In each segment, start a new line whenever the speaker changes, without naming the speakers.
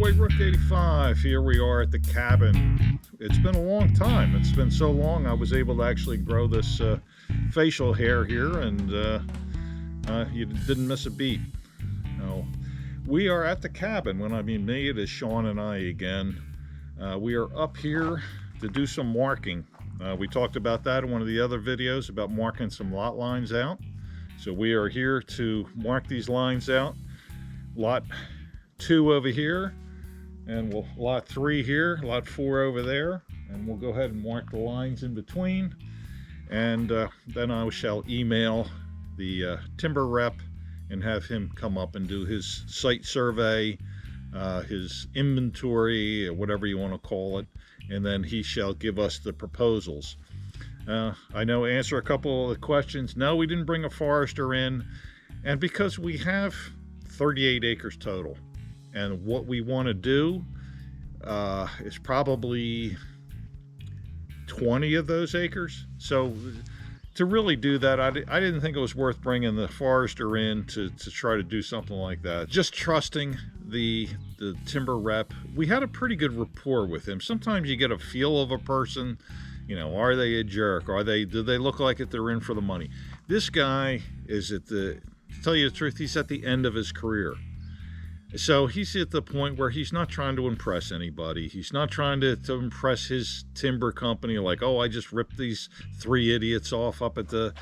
boy Rook 85. Here we are at the cabin. It's been a long time. It's been so long I was able to actually grow this facial hair here, and you didn't miss a beat. No. We are at the cabin. When I mean me, it is Shawn and I again. We are up here to do some marking. We talked about that in one of the other videos about marking some lot lines out. So we are here to mark these lines out. Lot 2 over here, and lot 3 here, lot 4 over there, and we'll go ahead and mark the lines in between, and then I shall email the timber rep and have him come up and do his site survey, his inventory, or whatever you want to call it, and then he shall give us the proposals. I know, answer a couple of the questions. No, we didn't bring a forester in, and because we have 38 acres total, and what we want to do is probably 20 of those acres. So to really do that, I didn't think it was worth bringing the forester in to try to do something like that. Just trusting the timber rep. We had a pretty good rapport with him. Sometimes you get a feel of a person, you know, are they a jerk? Do they look like it they're in for the money? This guy is to tell you the truth, he's at the end of his career. So he's at the point where he's not trying to impress anybody. He's not trying to impress his timber company, like, oh, I just ripped these 3 idiots off up at the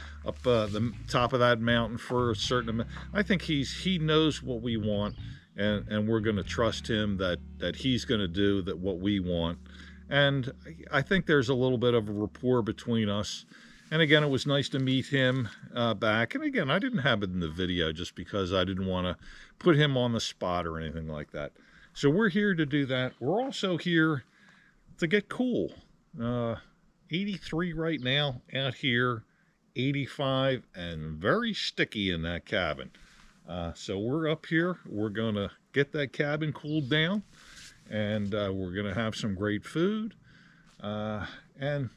top of that mountain for a certain amount. I think he knows what we want, and we're going to trust him that he's going to do what we want. And I think there's a little bit of a rapport between us. And again, it was nice to meet him back. And again, I didn't have it in the video just because I didn't want to put him on the spot or anything like that. So we're here to do that. We're also here to get cool. 83 right now out here, 85, and very sticky in that cabin. So we're up here. We're going to get that cabin cooled down, and we're going to have some great food. And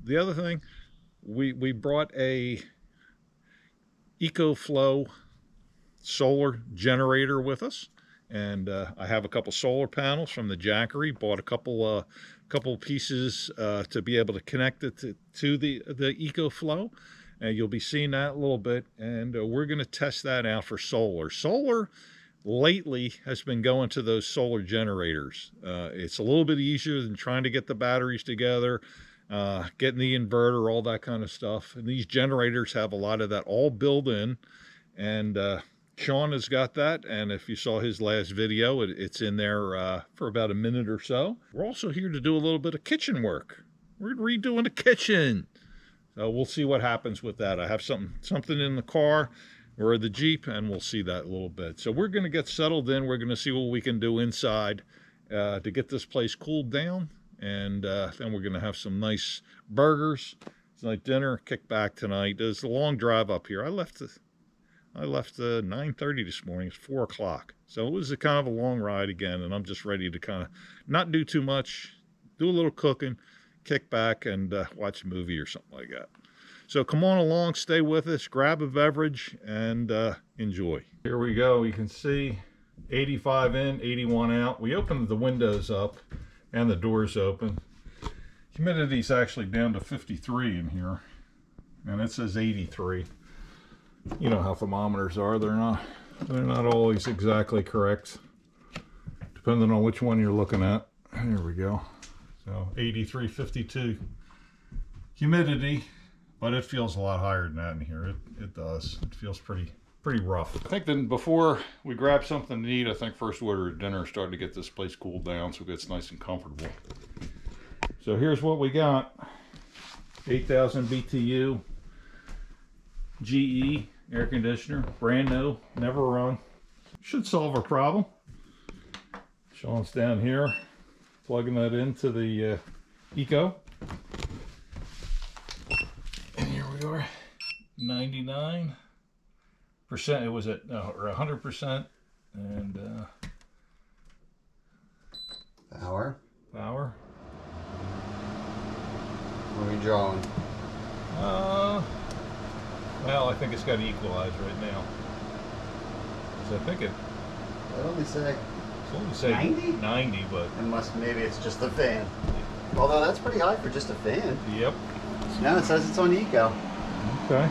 the other thing, we brought a EcoFlow solar generator with us, and I have a couple solar panels from the Jackery. Bought a couple pieces to be able to connect it to the EcoFlow, and you'll be seeing that a little bit. And we're going to test that out for solar. Solar lately has been going to those solar generators. It's a little bit easier than trying to get the batteries together, getting the inverter, all that kind of stuff. And these generators have a lot of that all built in, and Shawn has got that, and if you saw his last video, it's in there for about a minute or so. We're also here to do a little bit of kitchen work. We're redoing the kitchen, so we'll see what happens with that. I have something in the car or the Jeep, and we'll see that a little bit. So we're going to get settled in. We're going to see what we can do inside to get this place cooled down. And then we're going to have some nice burgers, tonight dinner, kick back tonight. There's a long drive up here. I left 9:30 this morning. It's 4 o'clock. So it was a kind of a long ride again, and I'm just ready to kind of not do too much, do a little cooking, kick back, and watch a movie or something like that. So come on along, stay with us, grab a beverage, and enjoy. Here we go. You can see 85 in, 81 out. We opened the windows up and the doors open. Humidity's actually down to 53 in here, and it says 83. You know how thermometers are. They're not always exactly correct, depending on which one you're looking at. Here we go. So 83, 52 humidity, but it feels a lot higher than that in here. It does. It feels pretty rough. I think then before we grab something to eat, I think first order of dinner, starting to get this place cooled down so it gets nice and comfortable. So here's what we got. 8,000 BTU GE air conditioner, brand new, never run. Should solve our problem. Shawn's down here plugging that into the Eco. And here we are, 99%. It was at or 100%, and
Power. What are we drawing?
Well, I think it's got to equalize right now. So I think it.
What did we say?
So let me say
90?
90, but
Maybe it's just the fan. Although that's pretty high for just a fan.
yep.
No, it says it's on eco.
Okay.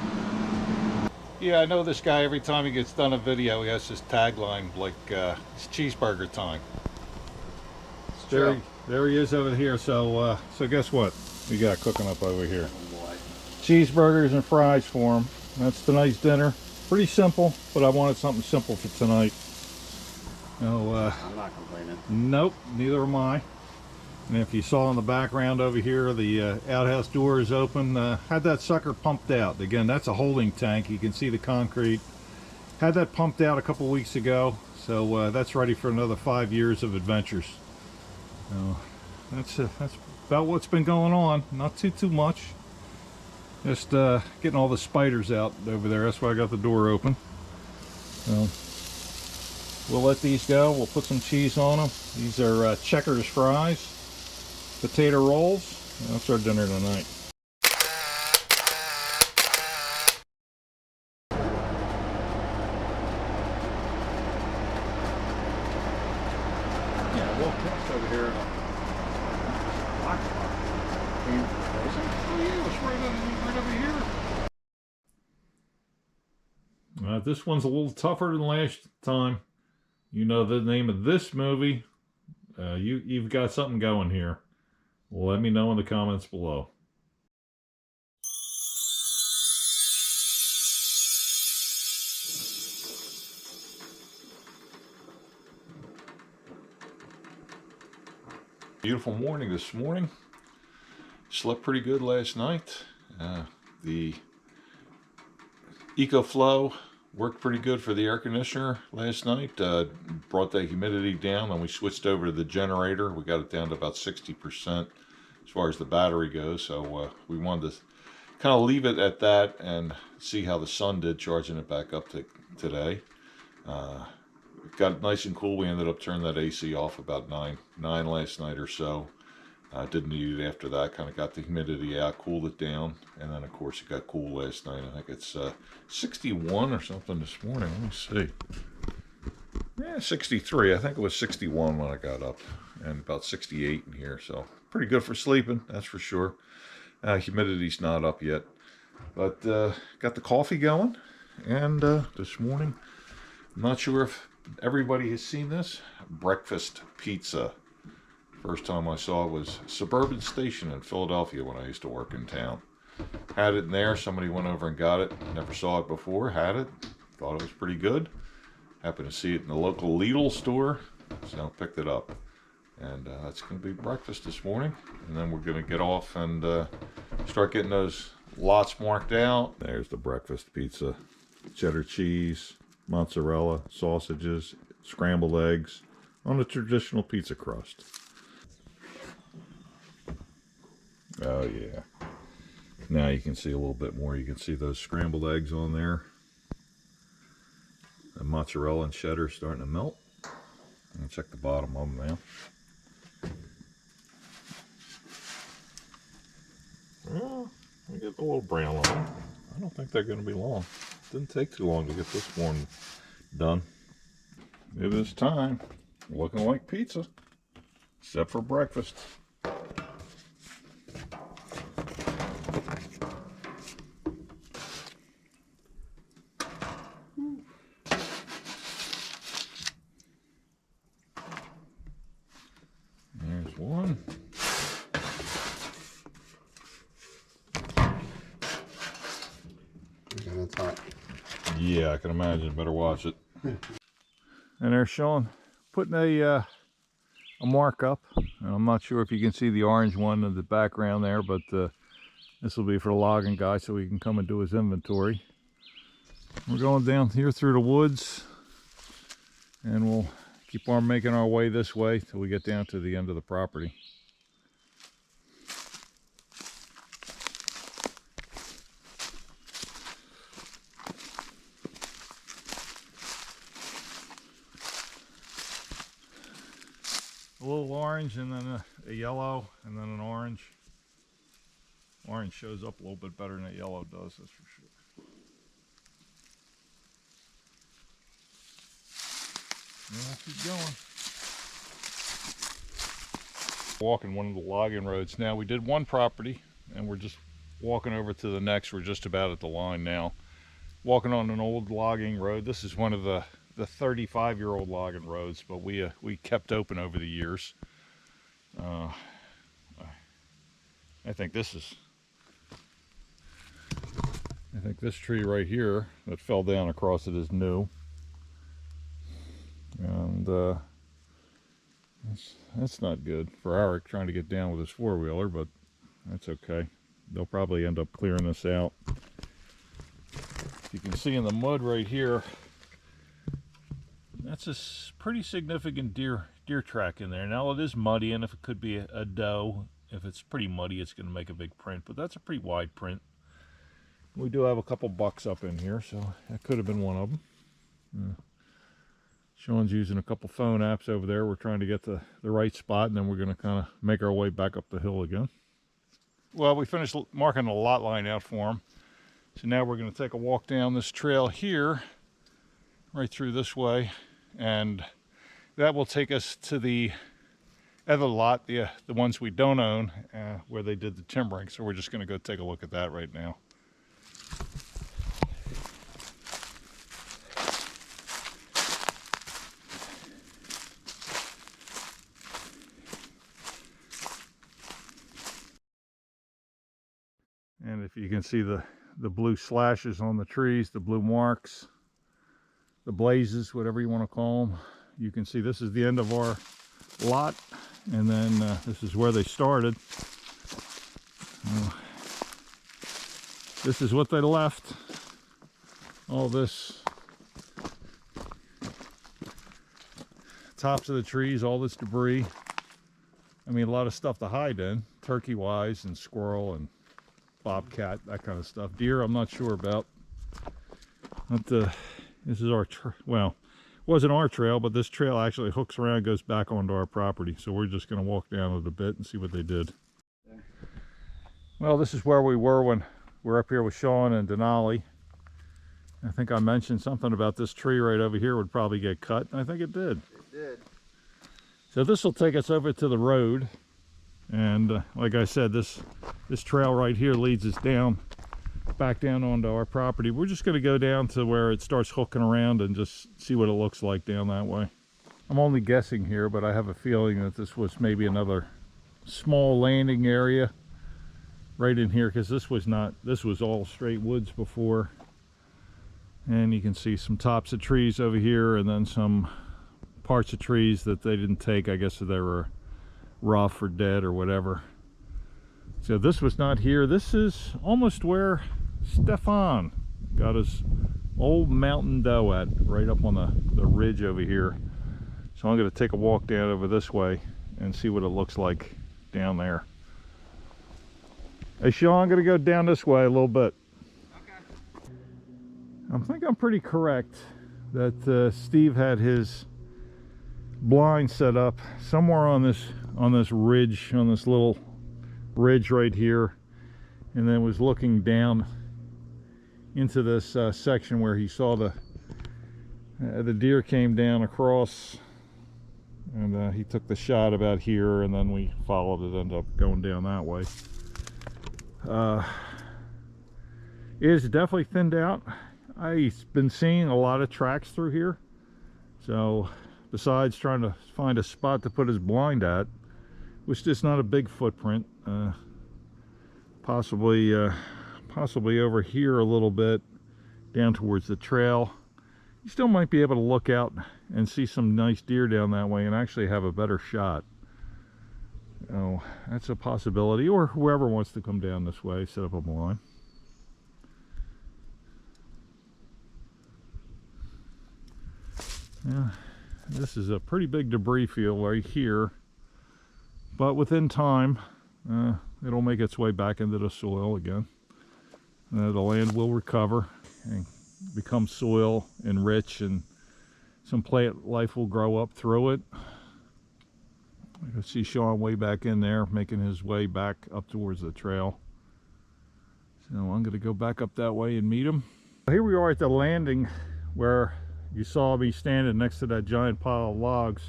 Yeah, I know this guy. Every time he gets done a video, he has this tagline like it's cheeseburger time.
It's
There,
true.
there he is over here. So, so guess what we got cooking up over here?
Oh boy.
Cheeseburgers and fries for him. That's tonight's dinner. Pretty simple, but I wanted something simple for tonight. No,
I'm not complaining.
nope, neither am I. And if you saw in the background over here, the outhouse door is open. Had that sucker pumped out. Again, that's a holding tank. You can see the concrete. Had that pumped out a couple weeks ago, so that's ready for another 5 years of adventures. So that's about what's been going on. Not too much. Just getting all the spiders out over there. That's why I got the door open. So we'll let these go. We'll put some cheese on them. These are Checkers fries, potato rolls. That's our dinner tonight. Yeah, we'll catch over here. Oh yeah, it's right over here. This one's a little tougher than last time. You know the name of this movie. You've got something going here. Let me know in the comments below. Beautiful morning this morning. Slept pretty good last night. The EcoFlow worked pretty good for the air conditioner last night. Brought the humidity down, and we switched over to the generator. We got it down to about 60% as far as the battery goes. So we wanted to kind of leave it at that and see how the sun did, charging it back up to today. It got nice and cool. We ended up turning that AC off about 9 last night or so. Didn't need it after that. Kind of got the humidity out, cooled it down, and then of course it got cool last night. I think it's 61 or something this morning. Let me see. Yeah, 63. I think it was 61 when I got up, and about 68 in here. So pretty good for sleeping, that's for sure. Humidity's not up yet, but got the coffee going. And this morning, I'm not sure if everybody has seen this, breakfast pizza. First time I saw it was Suburban Station in Philadelphia when I used to work in town. Had it in there, somebody went over and got it. Never saw it before, had it, thought it was pretty good. Happened to see it in the local Lidl store, so picked it up. And that's going to be breakfast this morning. And then we're going to get off and start getting those lots marked out. There's the breakfast pizza. Cheddar cheese, mozzarella, sausages, scrambled eggs on a traditional pizza crust. Oh yeah. Now you can see a little bit more. You can see those scrambled eggs on there. The mozzarella and cheddar starting to melt. I'll check the bottom of them now. Well, I get a little brown on them. I don't think they're going to be long. Didn't take too long to get this one done. It is time. Looking like pizza, except for breakfast. There's one.
Okay, that's hot.
Yeah, I can imagine. Better watch it. And there's Shawn putting a mark up. And I'm not sure if you can see the orange one in the background there, but this will be for the logging guy so he can come and do his inventory. We're going down here through the woods, and we'll keep on making our way this way till we get down to the end of the property. A little orange, and then a yellow, and then an orange. Orange shows up a little bit better than a yellow does, that's for sure. Yeah, we'll keep going. Walking one of the logging roads now. We did one property and we're just walking over to the next. We're just about at the line now. Walking on an old logging road. This is one of the 35-year-old logging roads, but we kept open over the years. I think this tree right here that fell down across it is new, and that's not good for Eric trying to get down with his four-wheeler, but that's okay. They'll probably end up clearing this out. You can see in the mud right here, that's a pretty significant deer track in there. Now it is muddy, and if it could be a doe, if it's pretty muddy, it's going to make a big print, but that's a pretty wide print. We do have a couple bucks up in here, so that could have been one of them. Shawn's using a couple phone apps over there. We're trying to get the right spot, and then we're going to kind of make our way back up the hill again. Well, we finished marking the lot line out for him. So now we're going to take a walk down this trail here, right through this way, and that will take us to the other lot, the ones we don't own, where they did the timbering. So we're just going to go take a look at that right now. And if you can see the blue slashes on the trees, the blue marks, the blazes, whatever you want to call them, you can see this is the end of our lot, and then this is where they started. This is what they left. All this, tops of the trees, all this debris. I mean, a lot of stuff to hide in, turkey-wise, and squirrel, and bobcat, that kind of stuff. Deer, I'm not sure about. But this is our, well, it wasn't our trail, but this trail actually hooks around and goes back onto our property. So we're just going to walk down it a bit and see what they did. Yeah. Well, this is where we were when we're up here with Shawn and Denali. I think I mentioned something about this tree right over here would probably get cut. I think it did. It did. So this will take us over to the road. And like I said, this trail right here leads us down, back down onto our property. We're just going to go down to where it starts hooking around and just see what it looks like down that way. I'm only guessing here, but I have a feeling that this was maybe another small landing area right in here, because this was all straight woods before. And you can see some tops of trees over here, and then some parts of trees that they didn't take. I guess they were rough or dead or whatever. So this was not here. This is almost where Stefan got his old mountain doe at, right up on the ridge over here. So I'm going to take a walk down over this way and see what it looks like down there. Hey Shawn, I'm going to go down this way a little bit. Okay. I think I'm pretty correct that Steve had his blind set up somewhere on this ridge, on this little ridge right here, and then was looking down into this section where he saw the deer came down across, and he took the shot about here, and then we followed it, ended up going down that way. It is definitely thinned out. I've been seeing a lot of tracks through here, so besides trying to find a spot to put his blind at, which is not a big footprint, possibly over here a little bit down towards the trail, you still might be able to look out and see some nice deer down that way and actually have a better shot. Oh, that's a possibility, or whoever wants to come down this way, set up a blind. Yeah, this is a pretty big debris field right here, but within time it'll make its way back into the soil again. The land will recover and become soil and rich, and some plant life will grow up through it. I can see Shawn way back in there making his way back up towards the trail. So I'm going to go back up that way and meet him. Here we are at the landing where you saw me standing next to that giant pile of logs.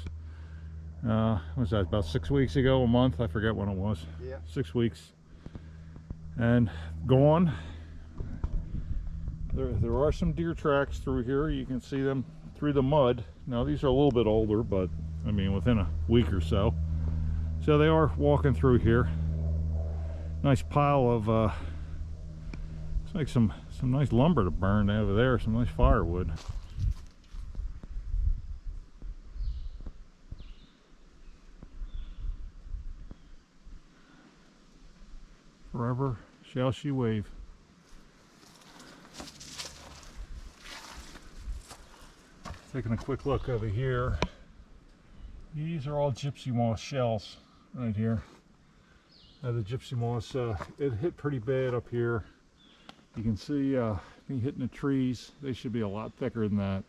Was that about 6 weeks ago, a month? I forget when it was.
Yeah.
6 weeks. And gone. There are some deer tracks through here. You can see them through the mud. Now these are a little bit older, but I mean within a week or so. So they are walking through here. Nice pile of looks like some nice lumber to burn over there, some nice firewood. Forever shall she wave. Taking a quick look over here. These are all gypsy moss shells right here. The gypsy moss, it hit pretty bad up here. You can see me hitting the trees. They should be a lot thicker than that.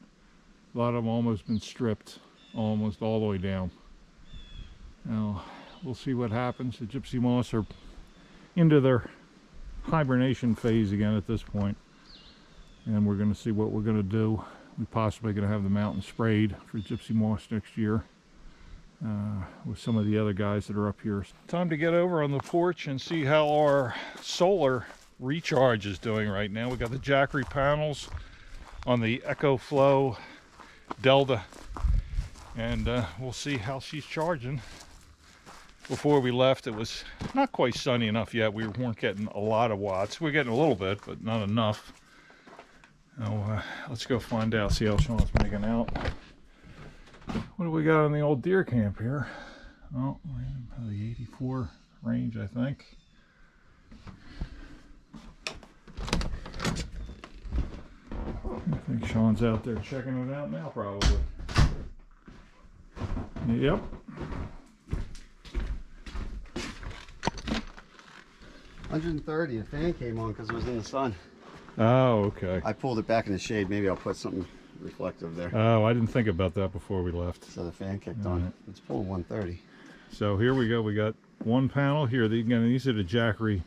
A lot of them almost been stripped, almost all the way down. Now, we'll see what happens. The gypsy moss are into their hibernation phase again at this point. And we're going to see what we're going to do. We're possibly going to have the mountain sprayed for gypsy moss next year. With some of the other guys that are up here. Time to get over on the porch and see how our solar recharge is doing right now. We got the Jackery panels on the EcoFlow Delta, and we'll see how she's charging. Before we left, it was not quite sunny enough yet. We weren't getting a lot of watts. We're getting a little bit, but not enough. Now, let's go find out, see how Shawn's making out. What do we got on the old deer camp here? Oh, the 84 range, I think. I think Shawn's out there checking it out now, probably. Yep.
$130. The fan came on because it was in the sun.
Oh, okay.
I pulled it back in the shade. Maybe I'll put something reflective there.
Oh, I didn't think about that before we left.
So the fan kicked on.
Right.
It's pulling 130.
So here we go. We got one panel here. Again, these are the Jackery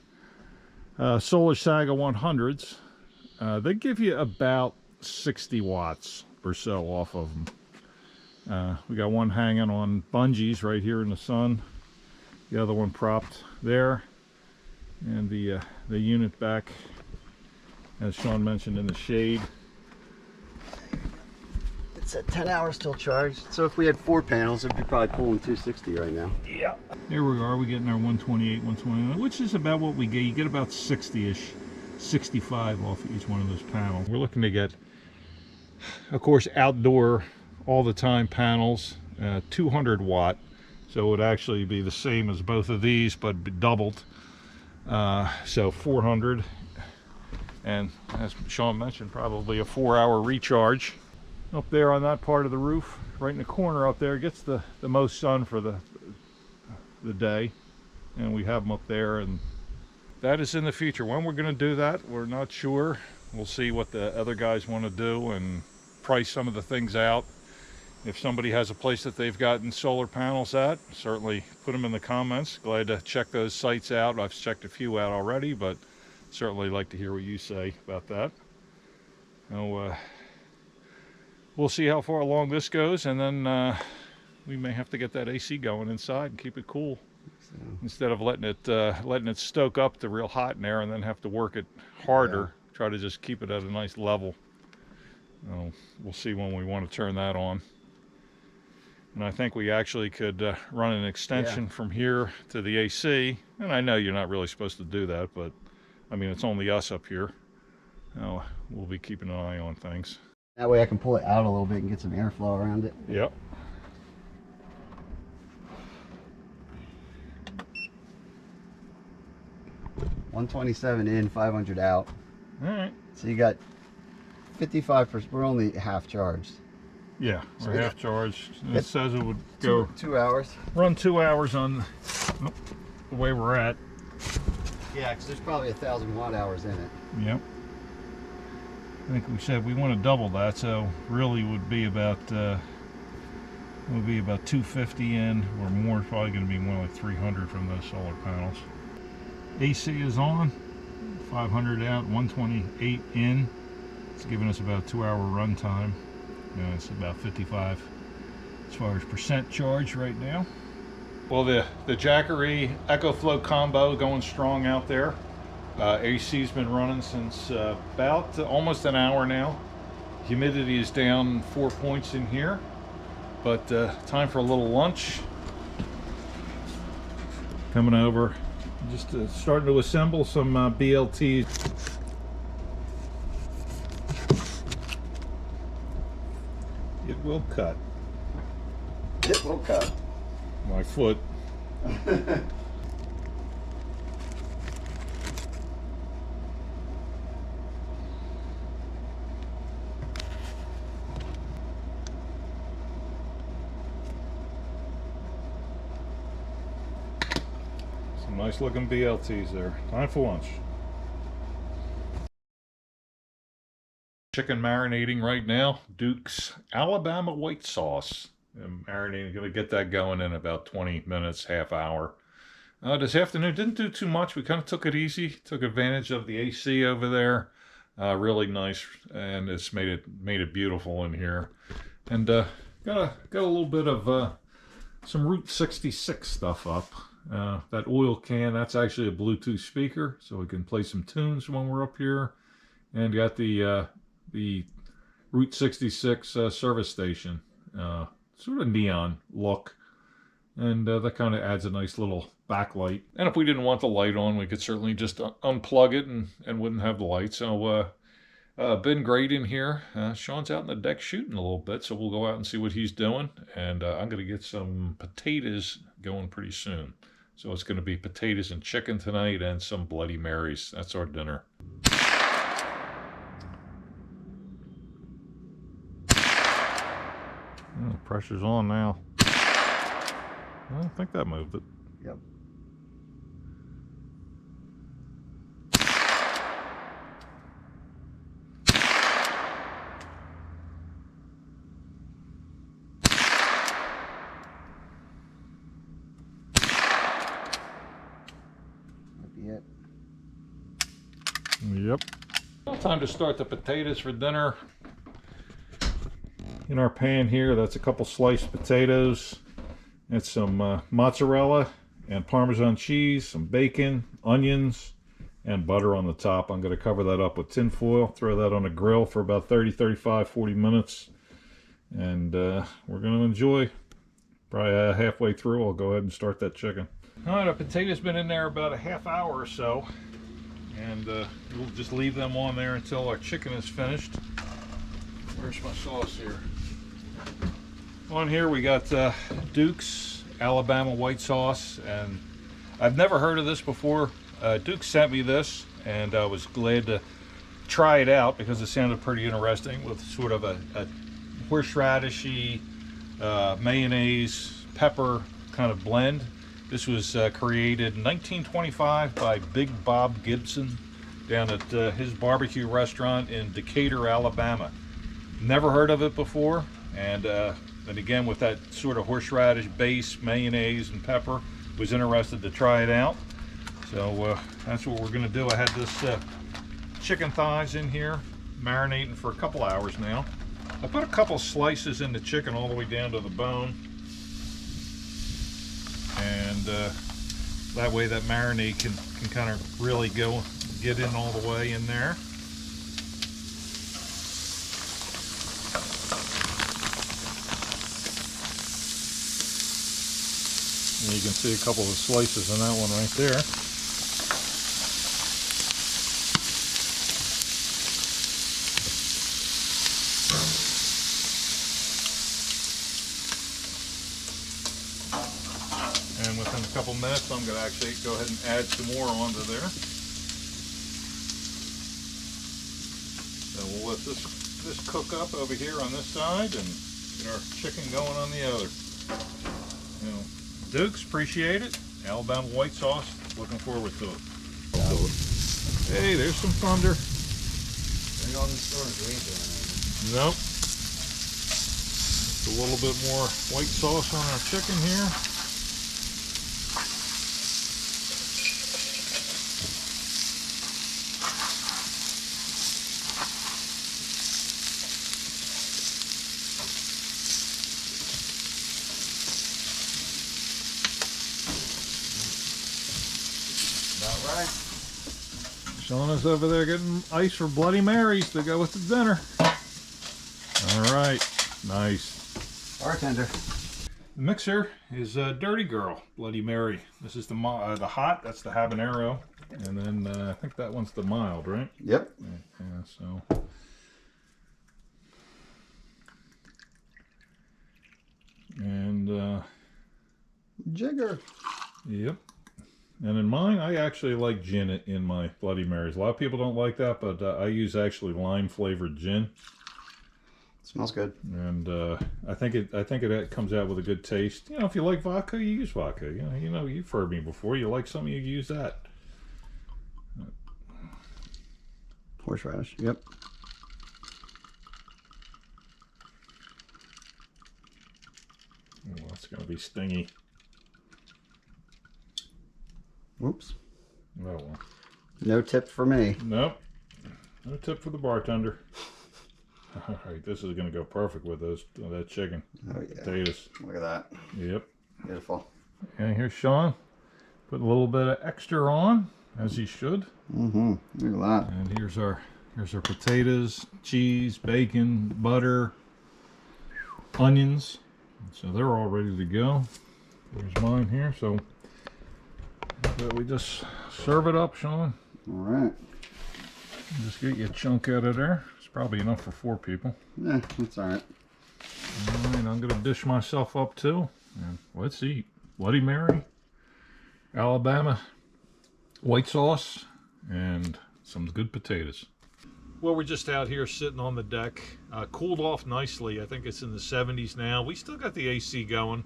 Solar Saga 100s. They give you about 60 watts or so off of them. We got one hanging on bungees right here in the sun. The other one propped there. And the unit back, as Shawn mentioned, in the shade.
It's at 10 hours still charged. So if we had 4 panels, it'd be probably pulling 260 right now.
Yeah. There we are. We're getting our 128, 129, which is about what we get. You get about 60-ish, 65 off each one of those panels. We're looking to get, of course, outdoor all the time panels, 200 watt. So it would actually be the same as both of these, but be doubled. So 400. And as Shawn mentioned, probably a 4-hour recharge. Up there on that part of the roof, right in the corner up there, gets the most sun for the day. And we have them up there, and that is in the future. When we're going to do that, we're not sure. We'll see what the other guys want to do and price some of the things out. If somebody has a place that they've gotten solar panels at, certainly put them in the comments. Glad to check those sites out. I've checked a few out already, but certainly like to hear what you say about that. Now, we'll see how far along this goes, and then we may have to get that AC going inside and keep it cool. So, instead of letting it stoke up to real hot in there and then have to work it harder. Yeah. Try to just keep it at a nice level. We'll see when we want to turn that on. And I think we actually could run an extension from here to the AC. And I know you're not really supposed to do that, but I mean, it's only us up here. We'll be keeping an eye on things.
That way I can pull it out a little bit and get some airflow around it.
Yep.
$127 in, 500 out.
All right.
So you got 55%. We're only half charged.
Yeah, we're half charged. It says it would
go
go
2 hours.
Run 2 hours on the way we're at.
Yeah, because there's probably 1,000 watt hours in it.
Yep. I think we said we want to double that, so really would be about 250 in, or more. Probably going to be more like 300 from those solar panels. AC is on, 500 out, 128 in. It's giving us about 2 hour run time. It's about 55 as far as percent charge right now. Well, the Jackery EcoFlow combo going strong out there. AC's been running since about almost an hour now. Humidity is down 4 points in here, but time for a little lunch. Coming over, just starting to assemble some BLTs. It will cut.
It will cut.
My foot. Some nice looking BLTs there. Time for lunch. Chicken marinating right now. Duke's Alabama white sauce. I'm marinating, gonna get that going in about 20 minutes, half hour. This afternoon didn't do too much. We kind of took it easy, took advantage of the AC over there. Really nice, and it's made it beautiful in here. And got a little bit of some Route 66 stuff up. That oil can, that's actually a Bluetooth speaker, so we can play some tunes when we're up here. And got the Route 66 service station, sort of neon look, and that kind of adds a nice little backlight. And if we didn't want the light on, we could certainly just unplug it and wouldn't have the light. So been great in here. Shawn's out on the deck shooting a little bit, so we'll go out and see what he's doing. And I'm going to get some potatoes going pretty soon. So it's going to be potatoes and chicken tonight and some Bloody Marys. That's our dinner. Oh, pressure's on now. I think that moved it.
Yep. Might be it.
Yep. Well, time to start the potatoes for dinner. In our pan here, that's a couple sliced potatoes. That's some mozzarella and Parmesan cheese, some bacon, onions, and butter on the top. I'm going to cover that up with tin foil, throw that on the grill for about 30, 35, 40 minutes. And we're going to enjoy. Probably halfway through, I'll go ahead and start that chicken. All right, our potatoes been in there about a half hour or so. And we'll just leave them on there until our chicken is finished. Where's my sauce here? On here we got Duke's Alabama white sauce, and I've never heard of this before. Duke sent me this, and I was glad to try it out because it sounded pretty interesting with sort of a horseradishy, mayonnaise, pepper kind of blend. This was created in 1925 by Big Bob Gibson down at his barbecue restaurant in Decatur, Alabama. Never heard of it before, and again with that sort of horseradish base, mayonnaise and pepper, was interested to try it out. So that's what we're going to do. I had this chicken thighs in here marinating for a couple hours now. I put a couple slices in the chicken all the way down to the bone, and that way that marinade can kind of really get in all the way in there. And you can see a couple of slices in that one right there. And within a couple minutes, I'm going to actually go ahead and add some more onto there. So we'll let this cook up over here on this side and get our chicken going on the other. You know, Dukes, appreciate it. Alabama white sauce, looking forward to it. Hey, there's some thunder.
Bring on the stores, we ain't doing anything.
Nope. Just a little bit more white sauce on our chicken here. Shauna's over there getting ice for Bloody Marys to go with the dinner. All right, nice.
Bartender.
The mixer is Dirty Girl Bloody Mary. This is the hot. That's the habanero, and then I think that one's the mild, right?
Yep.
Yeah. So. And
Jigger.
yep. And in mine, I actually like gin in my Bloody Marys. A lot of people don't like that, but I use actually lime flavored gin.
Smells good.
And I think it comes out with a good taste. You know, if you like vodka, you use vodka. You know, you've heard me before. You like something, you use that.
Horseradish. Yep.
Oh, that's gonna be stingy.
Whoops.
Oh well.
No tip for me.
Nope. No tip for the bartender. All right, this is gonna go perfect with that chicken.
Oh yeah.
Potatoes.
Look at that.
Yep.
Beautiful.
And here's Shawn. Put a little bit of extra on, as he should.
Mm-hmm. Look at that.
And here's our potatoes, cheese, bacon, butter, onions. So they're all ready to go. There's mine here. So we just serve it up, Shawn.
All right.
Just get you a chunk out of there. It's probably enough for 4 people.
Yeah, that's all right.
All right, I'm gonna dish myself up too. And let's eat. Bloody Mary, Alabama, white sauce, and some good potatoes. Well, we're just out here sitting on the deck. Cooled off nicely. I think it's in the 70s now. We still got the AC going,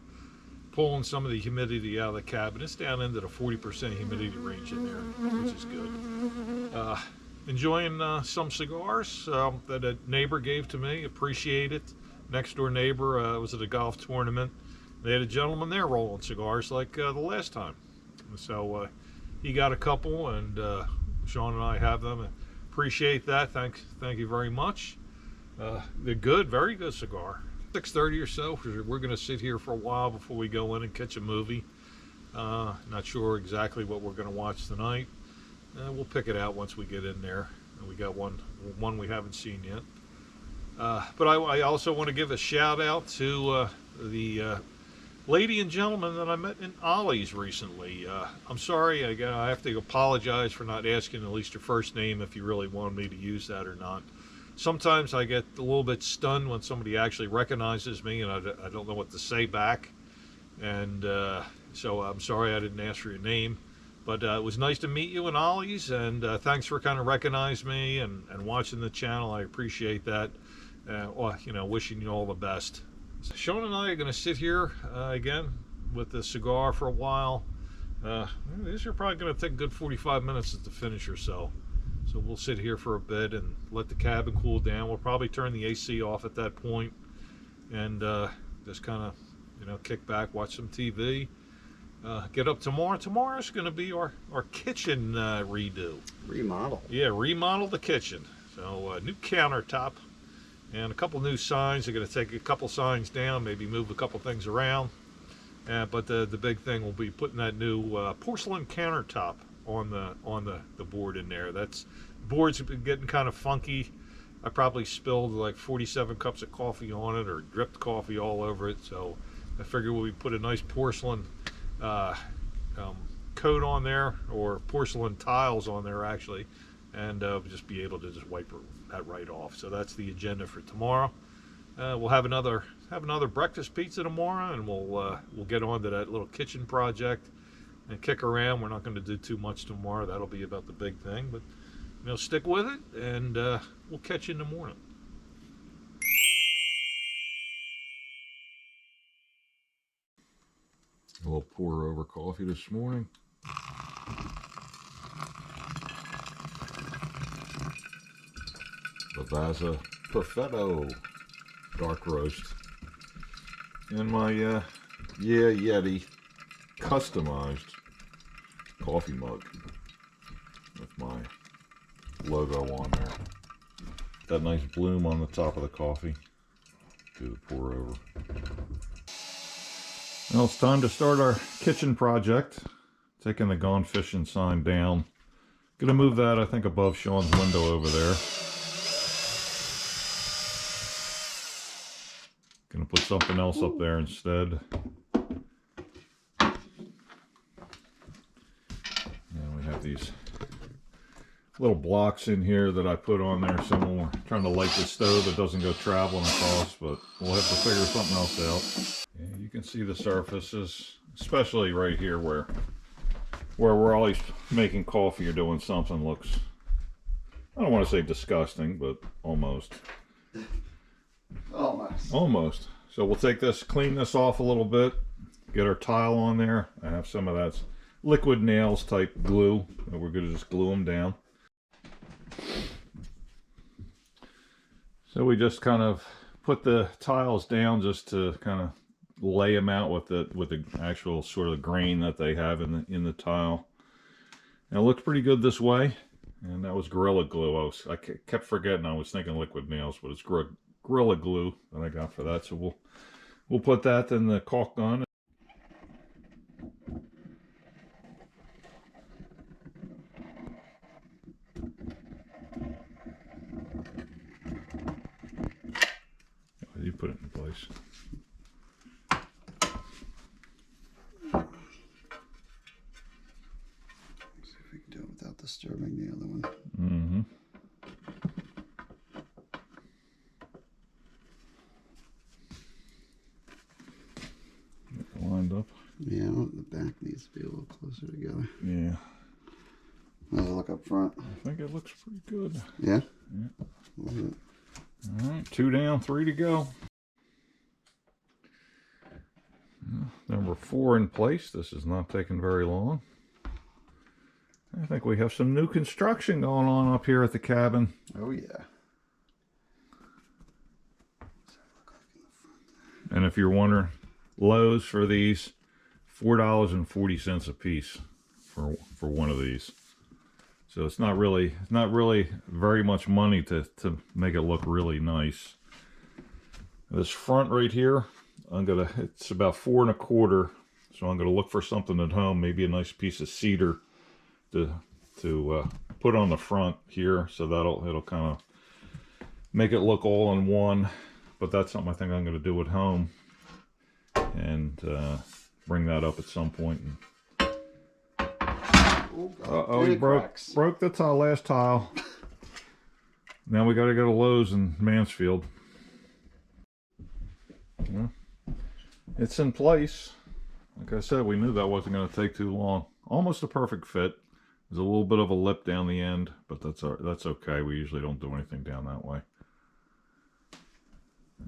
pulling some of the humidity out of the cabin. It's down into the 40% humidity range in there, which is good. Enjoying some cigars that a neighbor gave to me. Appreciate it. Next door neighbor was at a golf tournament. They had a gentleman there rolling cigars like the last time. So he got a couple, and Shawn and I have them. Appreciate that. Thank you very much. They're good, very good cigar. 6:30 or so. We're going to sit here for a while before we go in and catch a movie. Not sure exactly what we're going to watch tonight. We'll pick it out once we get in there. We got one we haven't seen yet. But I also want to give a shout out to the lady and gentleman that I met in Ollie's recently. I'm sorry, I have to apologize for not asking at least your first name if you really wanted me to use that or not. Sometimes I get a little bit stunned when somebody actually recognizes me and I don't know what to say back. And so I'm sorry I didn't ask for your name. But it was nice to meet you in Ollie's, and thanks for kind of recognizing me and watching the channel. I appreciate that. Wishing you all the best. Shawn and I are going to sit here again with the cigar for a while. These are probably going to take a good 45 minutes at the finish or so. So we'll sit here for a bit and let the cabin cool down. We'll probably turn the AC off at that point and just kind of, kick back, watch some TV. Get up tomorrow. Tomorrow's going to be our kitchen redo.
Remodel.
Yeah, remodel the kitchen. So new countertop and a couple new signs. They're going to take a couple signs down, maybe move a couple things around. But the big thing will be putting that new porcelain countertop on the board in there. Board's been getting kind of funky. I probably spilled like 47 cups of coffee on it or dripped coffee all over it. So I figured we put a nice porcelain coat on there, or porcelain tiles on there actually, and just be able to just wipe that right off. So that's the agenda for tomorrow. We'll have another breakfast pizza tomorrow, and we'll get on to that little kitchen project and kick around. We're not going to do too much tomorrow. That'll be about the big thing, but stick with it, and we'll catch you in the morning. A little pour over coffee this morning. Lavazza Perfetto dark roast. And my Yeti customized coffee mug with my logo on there. That nice bloom on the top of the coffee. Do the pour over. Well, it's time to start our kitchen project. Taking the Gone Fishing sign down. Gonna move that, I think, above Shawn's window over there. Gonna put something else up there instead. And we have these little blocks in here that I put on there. So when we're trying to light the stove, it doesn't go traveling across, but we'll have to figure something else out. Yeah, you can see the surfaces, especially right here where we're always making coffee or doing something looks, I don't want to say disgusting, but almost. Almost. So we'll take this, clean this off a little bit, get our tile on there. I have some of that liquid nails type glue, and we're going to just glue them down. So we just kind of put the tiles down just to kind of lay them out with the actual sort of grain that they have in the tile. And it looks pretty good this way. And that was Gorilla Glue. I kept forgetting I was thinking liquid nails, but it's Gorilla Glue that I got for that. So we'll put that in the caulk gun. You put it in place.
See if we can do it without disturbing the other one.
Mm-hmm. Get it lined up.
Yeah, the back needs to be a little closer together.
Yeah.
Let's look up front.
I think it looks pretty good.
Yeah?
Yeah.
Love it.
All right, 2 down, 3 to go. Number 4 in place. This is not taking very long. I think we have some new construction going on up here at the cabin.
Oh yeah.
And if you're wondering, Lowe's for these, $4.40 a piece for one of these. So it's not really very much money to make it look really nice. This front right here, it's about 4 1/4. So I'm gonna look for something at home, maybe a nice piece of cedar to put on the front here, so it'll kind of make it look all in one. But that's something I think I'm gonna do at home, and bring that up at some point. And he broke the last tile. Now we got to go to Lowe's in Mansfield. Yeah. It's in place. Like I said, we knew that wasn't going to take too long. Almost a perfect fit. There's a little bit of a lip down the end, but that's okay. We usually don't do anything down that way.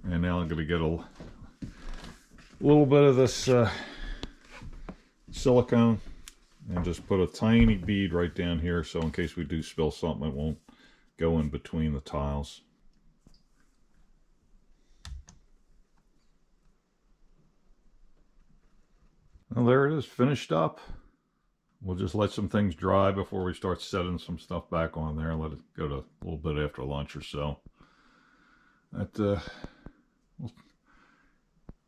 And now I'm going to get a little bit of this silicone and just put a tiny bead right down here, so in case we do spill something, it won't go in between the tiles. Well, there it is, finished up. We'll just let some things dry before we start setting some stuff back on there and let it go to a little bit after lunch or so. We'll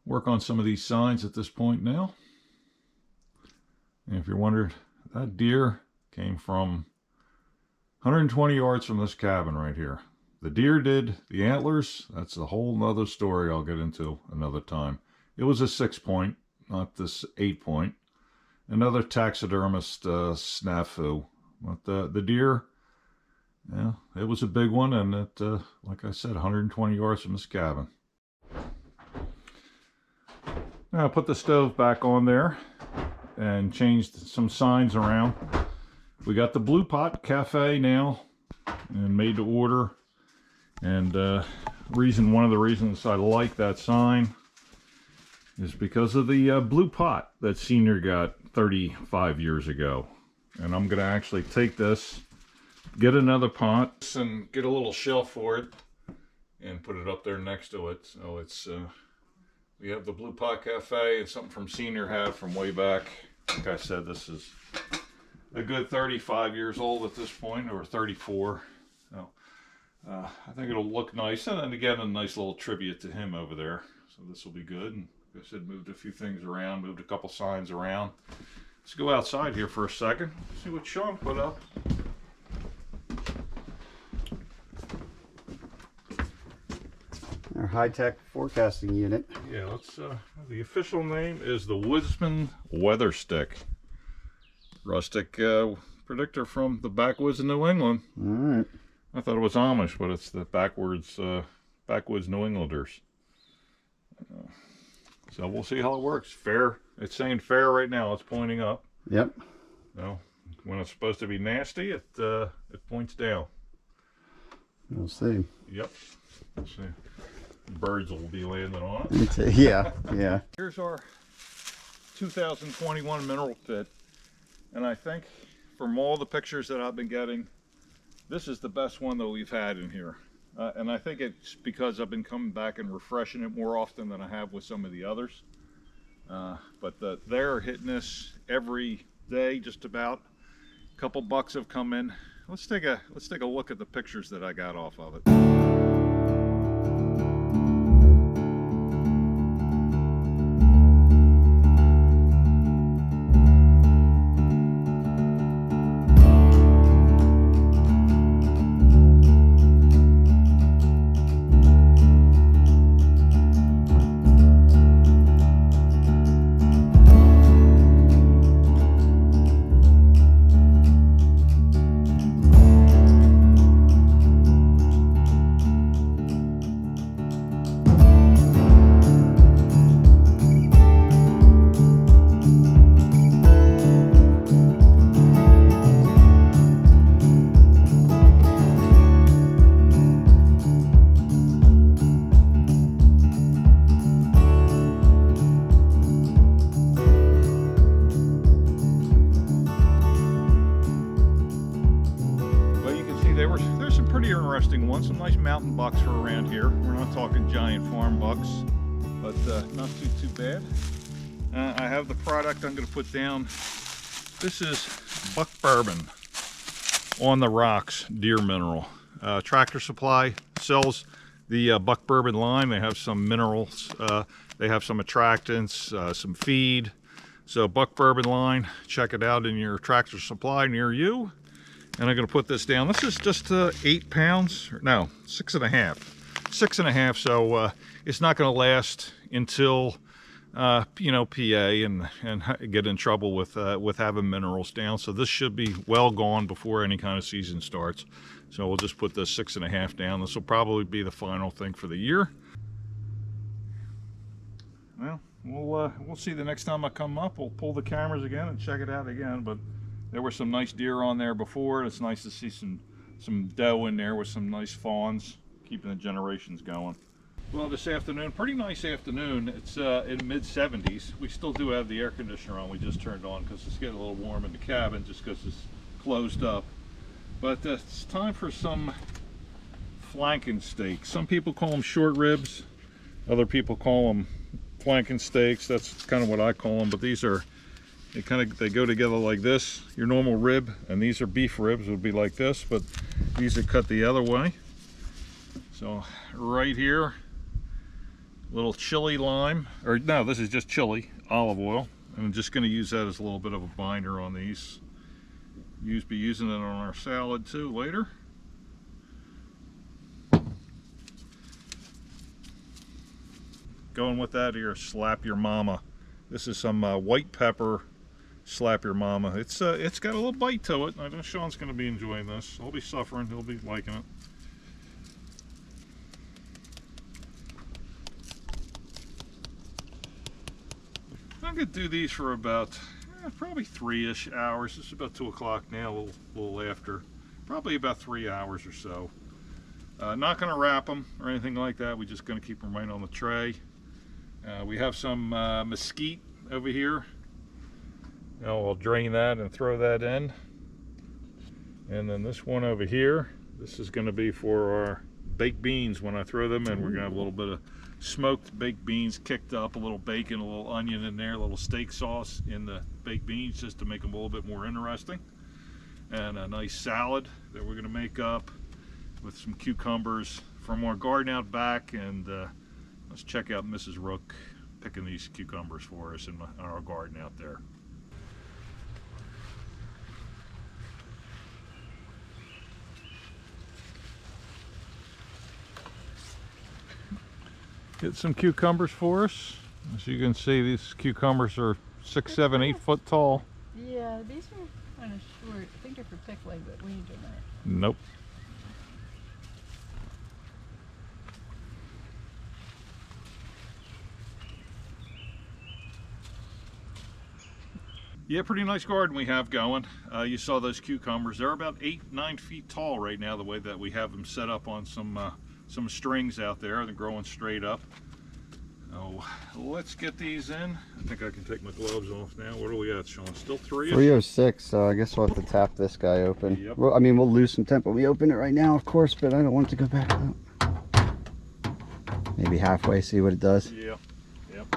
work on some of these signs at this point now. And if you're wondering, that deer came from 120 yards from this cabin right here. The deer did. The antlers, that's a whole nother story I'll get into another time. It was a 6-point, not this 8-point. Another taxidermist snafu. But the deer, yeah, it was a big one, and it, like I said, 120 yards from this cabin. Now I put the stove back on there and changed some signs around. We got the Blue Pot Cafe now, and made to order. And one of the reasons I like that sign is because of the Blue Pot that Senior got 35 years ago. And I'm gonna actually take this, get another pot, and get a little shelf for it, and put it up there next to it. So it's we have the Blue Pot Cafe. It's something from Senior had from way back. Like I said, this is a good 35 years old at this point, or 34. So I think it'll look nice, and then again a nice little tribute to him over there. So this will be good. And like I said, moved a few things around, moved a couple signs around. Let's go outside here for a second, see what Shawn put up.
Our high-tech forecasting unit.
Yeah, let's, the official name is the Woodsman Weather Stick. Rustic predictor from the backwoods of New England.
All right.
I thought it was Amish, but it's the backwoods New Englanders. So we'll see how it works. Fair. It's saying fair right now. It's pointing up.
Yep.
So when it's supposed to be nasty, it points down.
We'll see.
Yep. We'll see. Birds will be landing on it.
Yeah, yeah.
Here's our 2021 mineral pit, and I think from all the pictures that I've been getting, this is the best one that we've had in here. And I think it's because I've been coming back and refreshing it more often than I have with some of the others. But they're hitting this every day, just about. A couple bucks have come in. Let's take a look at the pictures that I got off of it. There's some pretty interesting ones, some nice mountain bucks for around here. We're not talking giant farm bucks, but not too bad. I have the product I'm going to put down. This is Buck Bourbon on the Rocks Deer Mineral. Tractor Supply sells the Buck Bourbon line. They have some minerals, they have some attractants, some feed. So Buck Bourbon line, check it out in your Tractor Supply near you. And I'm going to put this down. This is just 8 pounds, no, 6.5. 6.5, so it's not going to last until, you know, PA and get in trouble with having minerals down. So this should be well gone before any kind of season starts. So we'll just put this 6.5 down. This will probably be the final thing for the year. Well, we'll see the next time I come up. We'll pull the cameras again and check it out again, but there were some nice deer on there before. It's nice to see some doe in there with some nice fawns, keeping the generations going. Well, this afternoon, pretty nice afternoon. It's in mid-70s. We still do have the air conditioner on. We just turned on because it's getting a little warm in the cabin just because it's closed up. But it's time for some flanken steaks. Some people call them short ribs. Other people call them flanken steaks. That's kind of what I call them. But these are, they go together like this. Your normal rib, and these are beef ribs, would be like this, but these are cut the other way. So right here, little chili lime, or no, this is just chili, olive oil. And I'm just going to use that as a little bit of a binder on these. Be using it on our salad too later. Going with that here, slap your mama. This is some white pepper. Slap your mama. It's got a little bite to it. I know Shawn's going to be enjoying this. I'll be suffering. He'll be liking it. I'm going to do these for about probably 3-ish hours. It's about 2 o'clock now, a little after. Probably about 3 hours or so. Not going to wrap them or anything like that. We're just going to keep them right on the tray. We have some mesquite over here. Now I'll drain that and throw that in. And then this one over here, this is going to be for our baked beans. When I throw them in, we're going to have a little bit of smoked baked beans kicked up, a little bacon, a little onion in there, a little steak sauce in the baked beans just to make them a little bit more interesting. And a nice salad that we're going to make up with some cucumbers from our garden out back. And let's check out Mrs. Rook picking these cucumbers for us in our garden out there. Get some cucumbers for us. As you can see, these cucumbers are 6, 7, 8 foot tall.
Yeah, these are kind of short. I think they're for pickling, but we ain't doing that.
Nope. Yeah, pretty nice garden we have going. You saw those cucumbers. They're about 8, 9 feet tall right now, the way that we have them set up on some strings out there. They're growing straight up. Oh, let's get these in. I think I can take my gloves off now. What are we at, Shawn? Still 3?
306, so I guess we'll have to tap this guy open.
Yep.
Well, I mean, we'll lose some tempo. We open it right now, of course, but I don't want it to go back out. Maybe halfway, see what it does.
Yeah. Yep.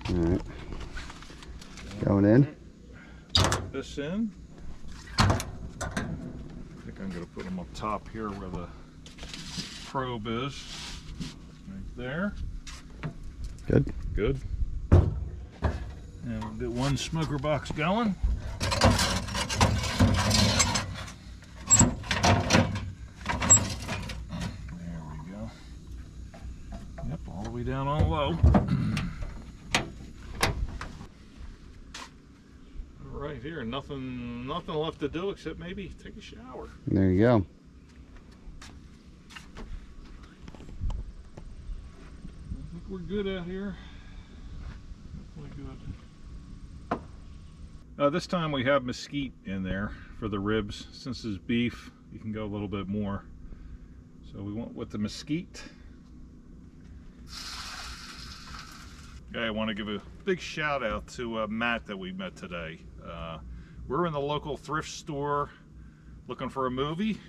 All right. Going in.
This in. I think I'm going to put them up top here where the probe is. Right there.
Good.
Good. And we'll get one smoker box going. There we go. Yep, all the way down on low. Right here, nothing left to do except maybe take a shower.
There you go.
I think we're good out here. Definitely good. This time we have mesquite in there for the ribs. Since it's beef, you can go a little bit more. So we went with the mesquite. Okay, I want to give a big shout out to Matt that we met today. We're in the local thrift store looking for a movie.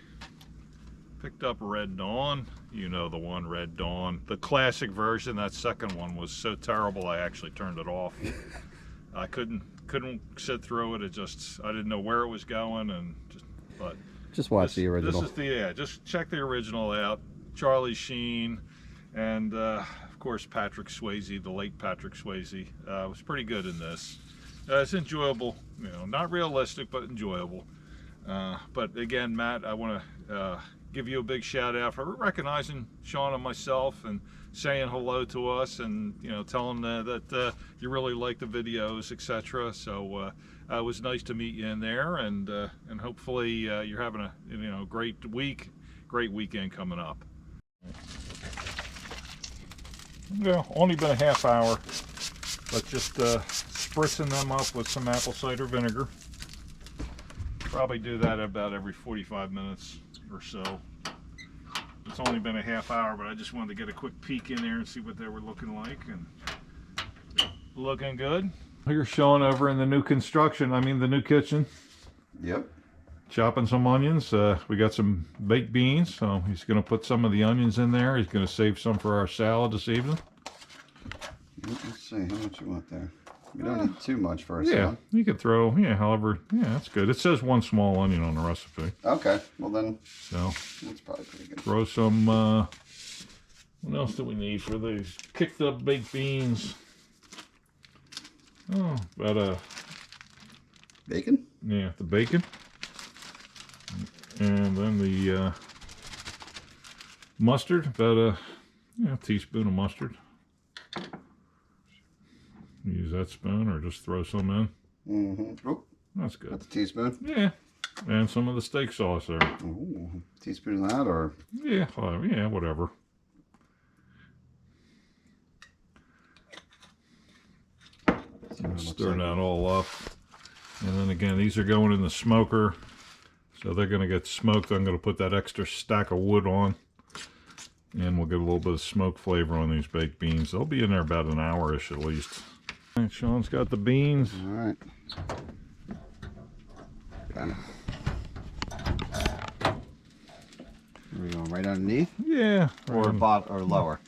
Picked up Red Dawn. You know the one, Red Dawn. The classic version. That second one was so terrible I actually turned it off. I couldn't sit through it. I didn't know where it was going, and
just watch the original.
This is just check the original out. Charlie Sheen, and of course Patrick Swayze, the late Patrick Swayze, was pretty good in this. It's enjoyable, you know, not realistic, but enjoyable. But again, Matt, I want to give you a big shout out for recognizing Shawn and myself and saying hello to us, and you know, telling that you really like the videos, etc. So it was nice to meet you in there, and hopefully you're having a great weekend coming up. Yeah, only been a half hour, but just spritzing them up with some apple cider vinegar. Probably do that about every 45 minutes or so. It's only been a half hour, but I just wanted to get a quick peek in there and see what they were looking like, and looking good. Here's Shawn over in the new construction, the new kitchen.
Yep.
Chopping some onions. We got some baked beans, so he's going to put some of the onions in there. He's going to save some for our salad this evening.
Let's see, how much you want there? We don't need too much for a
salad.
salad.
You could throw, however, that's good. It says 1 small onion on the recipe.
Okay, well then,
so
that's probably pretty good.
Throw some, what else do we need for these? Kicked up baked beans. Oh, about
bacon?
Yeah, the bacon. And then the mustard, about a teaspoon of mustard. Use that spoon or just throw some in.
Mm-hmm. Oh,
that's good.
That's a teaspoon?
Yeah. And some of the steak sauce there.
Ooh, teaspoon of that, or?
Yeah, whatever. Stir that all up. And then again, these are going in the smoker. So they're going to get smoked. I'm going to put that extra stack of wood on. And we'll get a little bit of smoke flavor on these baked beans. They'll be in there about an hour-ish at least. All right, Shawn's got the beans.
All right. Got it. Are we going right underneath?
Yeah.
Or lower?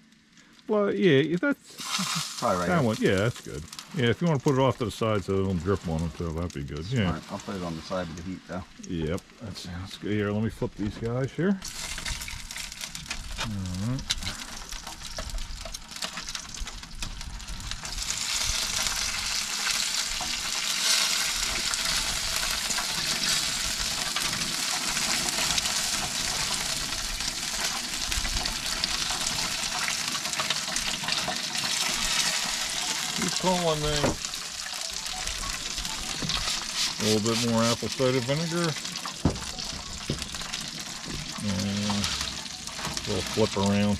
Well, yeah, that's
probably right.
That one, yeah, that's good. Yeah, if you want to put it off to the side so it don't drip on it too, that'd be good. Yeah.
Smart. I'll put it on the side of the heat though.
Yep, that sounds good. Here, let me flip these guys here. All right. Something's calling me. A little bit more apple cider vinegar. And a little flip around.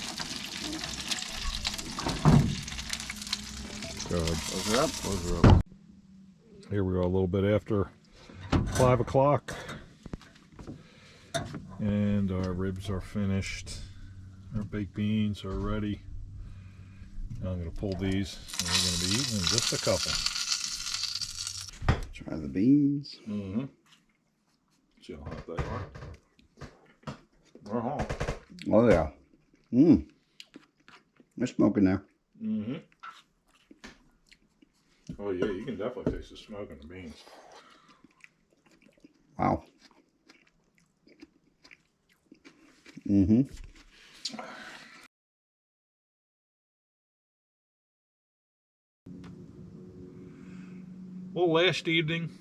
Good.
Close her up. Close her up.
Here we go, a little bit after 5 o'clock. And our ribs are finished. Our baked beans are ready. Now I'm going to pull these and we're going to be eating in just a couple.
Try the beans.
Mm-hmm. See how hot they are. They're hot.
Oh yeah. Mmm. There's smoke in there.
Mm-hmm. Oh yeah, you can definitely taste the smoke in the beans.
Wow. Mm-hmm.
Well, last evening,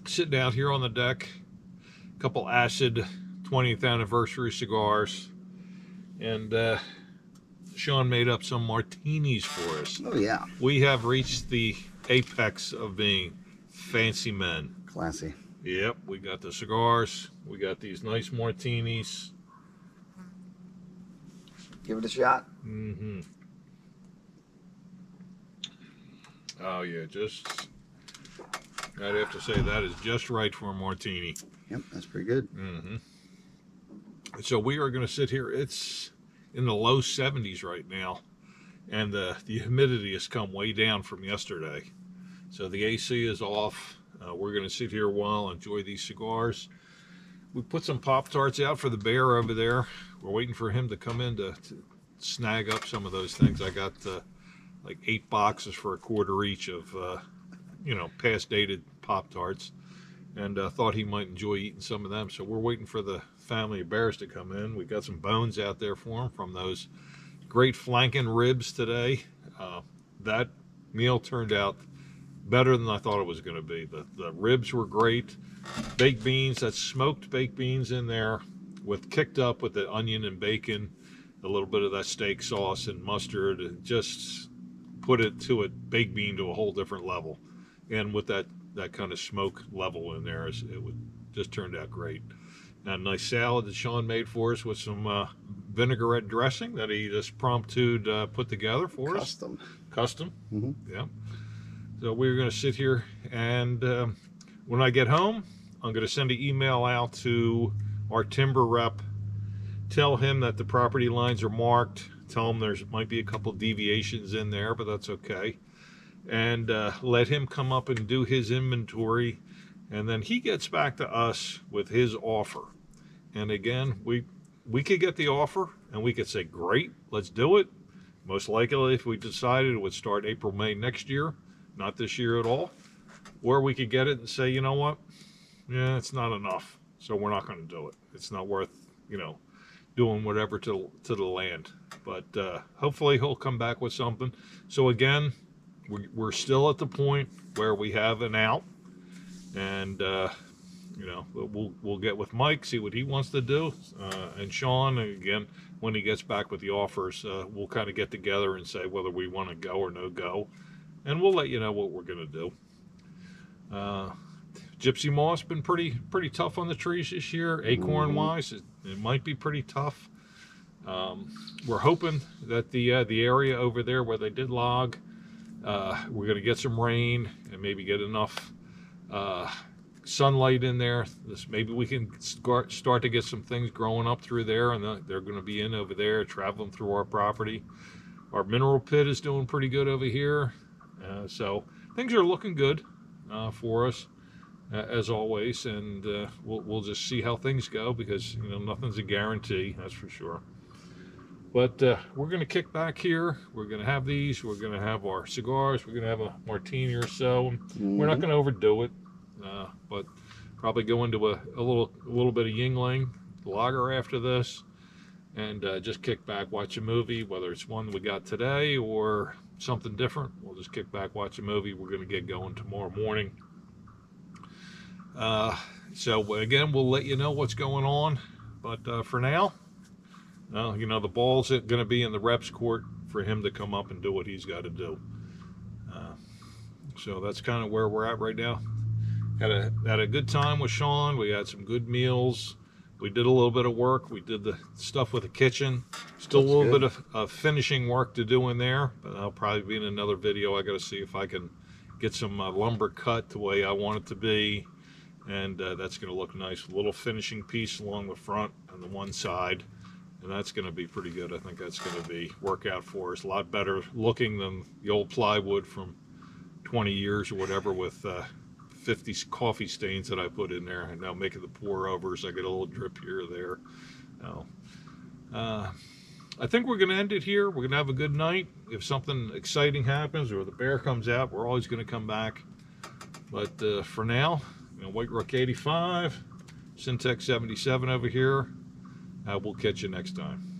sitting out here on the deck, a couple acid 20th anniversary cigars, and Shawn made up some martinis for us.
Oh yeah.
We have reached the apex of being fancy men.
Classy.
Yep, we got the cigars, we got these nice martinis.
Give it a shot.
Mm-hmm. Oh yeah, just, I'd have to say that is just right for a martini.
Yep, that's pretty good.
Mm-hmm. So we are going to sit here. It's in the low 70s right now, and the humidity has come way down from yesterday. So the AC is off. We're going to sit here a while, enjoy these cigars. We put some Pop-Tarts out for the bear over there. We're waiting for him to come in to snag up some of those things. I got like 8 boxes for $1 each of, past dated Pop-Tarts. And thought he might enjoy eating some of them. So we're waiting for the family of bears to come in. We got some bones out there for him from those great flanking ribs today. That meal turned out better than I thought it was going to be. The ribs were great. Baked beans, that's smoked baked beans in there with kicked up with the onion and bacon, a little bit of that steak sauce and mustard. It just put it to a baked bean to a whole different level. And with that kind of smoke level in there, it would just turned out great. And a nice salad that Shawn made for us with some vinaigrette dressing that he just prompted put together for us. Custom.
Mm-hmm.
Yeah. So we're going to sit here, and when I get home, I'm going to send an email out to our timber rep, tell him that the property lines are marked, tell him there's might be a couple deviations in there, but that's okay. And let him come up and do his inventory, and then he gets back to us with his offer. And again, we could get the offer and we could say, great, let's do it. Most likely, if we decided, it would start April, May next year, not this year at all. Or we could get it and say, you know what, yeah, it's not enough, so we're not going to do it. It's not worth, doing whatever to the land. But hopefully he'll come back with something. So again, we're still at the point where we have an out, and we'll get with Mike, see what he wants to do, and Shawn. And again, when he gets back with the offers, we'll kind of get together and say whether we want to go or no go, and we'll let you know what we're going to do. Gypsy moss been pretty tough on the trees this year. Acorn wise, it might be pretty tough. We're hoping that the area over there where they did log, we're going to get some rain and maybe get enough sunlight in there. Maybe we can start to get some things growing up through there, and they're going to be in over there, traveling through our property. Our mineral pit is doing pretty good over here, so things are looking good for us as always, and we'll just see how things go, because nothing's a guarantee, that's for sure. But we're going to kick back here. We're going to have these. We're going to have our cigars. We're going to have a martini or so. We're not going to overdo it, but probably go into a little bit of Yingling lager after this, and just kick back, watch a movie, whether it's one we got today or something different. We'll just kick back, watch a movie. We're going to get going tomorrow morning. So again, we'll let you know what's going on. But for now, the ball's going to be in the reps court for him to come up and do what he's got to do. So that's kind of where we're at right now. Had a good time with Shawn. We had some good meals. We did a little bit of work. We did the stuff with the kitchen. Still
Looks
a little
good.
bit of finishing work to do in there, but I'll probably be in another video. I got to see if I can get some lumber cut the way I want it to be, and that's going to look nice. A little finishing piece along the front and the one side, and that's going to be pretty good. I think that's going to work out for us. A lot better looking than the old plywood from 20 years or whatever with 50 coffee stains that I put in there, and now making the pour overs. I get a little drip here or there. Now, I think we're going to end it here. We're going to have a good night. If something exciting happens or the bear comes out, we're always going to come back. But for now, White Rook 85, Syntex 77 over here. We'll catch you next time.